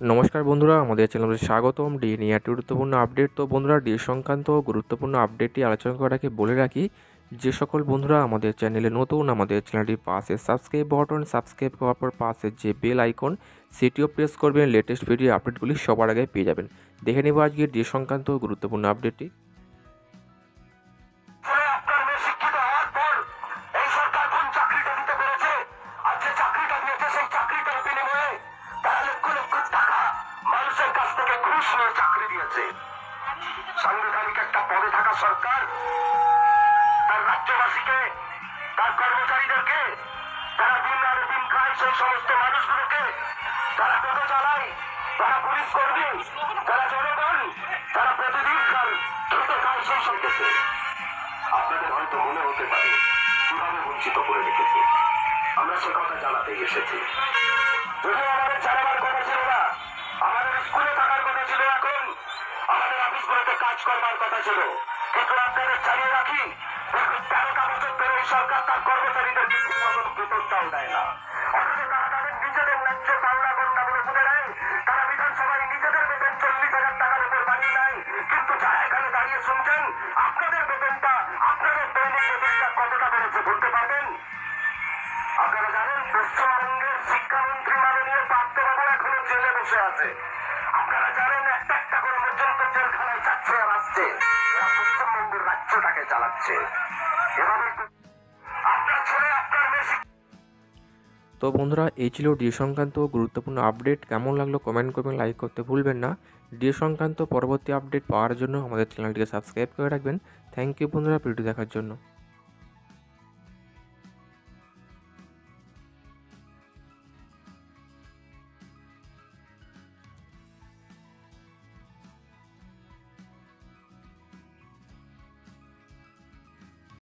নমস্কার বন্ধুরা, আমাদের চ্যানেলে স্বাগতম। ডিএ নিয়ে একটি গুরুত্বপূর্ণ আপডেট। তো বন্ধুরা, ডিএ সংক্রান্ত গুরুত্বপূর্ণ আপডেটটি আলোচনা করার আগে বলে রাখি, যে সকল বন্ধুরা আমাদের চ্যানেলে নতুন, আমাদের চ্যানেলটির পাশে সাবস্ক্রাইব বাটন, সাবস্ক্রাইব করার পর পাশে যে বেল আইকন সেটিও প্রেস করবেন। লেটেস্ট ভিডিও আপডেটগুলি সবার আগে পেয়ে যাবেন। দেখে নেব আজকে ডিএ সংক্রান্ত গুরুত্বপূর্ণ আপডেটটি। সাংবিধানিক একটা পদে থাকা সরকার তার রাজ্যবাসীকে, তার কর্মচারীদেরকে, তারা দিন আনে দিন খায়, সেই সমস্ত মানুষগুলোকে, তারা টোটো চালায়, তারা পুলিশ কর্মী, তারা জনগণ, তারা প্রতিদিন টোটো খায়, সেই সবকেছে আপনাদের হয়তো মনে হতে পারে কিভাবে বঞ্চিত করে রেখেছে। আমরা সে কথা জানাতে এসেছি। যদিও আমাদের জানাবার কথা ছিল না, আমাদের স্কুলে থাকার কথা ছিল, এখন আমাদের অফিসগুলোতে কাজ করবার কথা ছিল, কিন্তু আপনাদের জানিয়ে রাখি, 13টা বছর ধরে এই সরকার তার কর্মচারীদের বেতনটাও দেয় না। অথচ তারা তাদের নিজেদের ন্যায্য পাওনা গণ্যাগুলো বুঝে নেয়। তারা বিধানসভায় নিজেদের বেতন 40,000 টাকার উপর বাড়িয়ে নেয়, কিন্তু যারা এখানে দাঁড়িয়ে শুনছেন, আপনাদের বেতনটা, আপনাদের দৈনিক বেতনটা কতটা বেড়েছে বলতে পারবেন? আপনারা জানেন, পশ্চিমবঙ্গের শিক্ষামন্ত্রী মাননীয় পার্থবাবু এখনো জেলে বসে আছে। আপনারা জানেন, একটা একটা করে পর্যন্ত জেলখানায় যাচ্ছে আর আসছে। এরা পশ্চিমবঙ্গের রাজ্যটাকে চালাচ্ছে। এভাবে আপনার ছেলে, আপনার মেয়ে। তো বন্ধুরা, এই ছিল ডিএ সংক্রান্ত গুরুত্বপূর্ণ আপডেট। কেমন লাগলো কমেন্ট করবেন, লাইক করতে ভুলবেন না। ডিএ সংক্রান্ত পরবর্তী আপডেট পাওয়ার জন্য আমাদের চ্যানেলটিকে সাবস্ক্রাইব করে রাখবেন। থ্যাংক ইউ বন্ধুরা ভিডিও দেখার জন্য।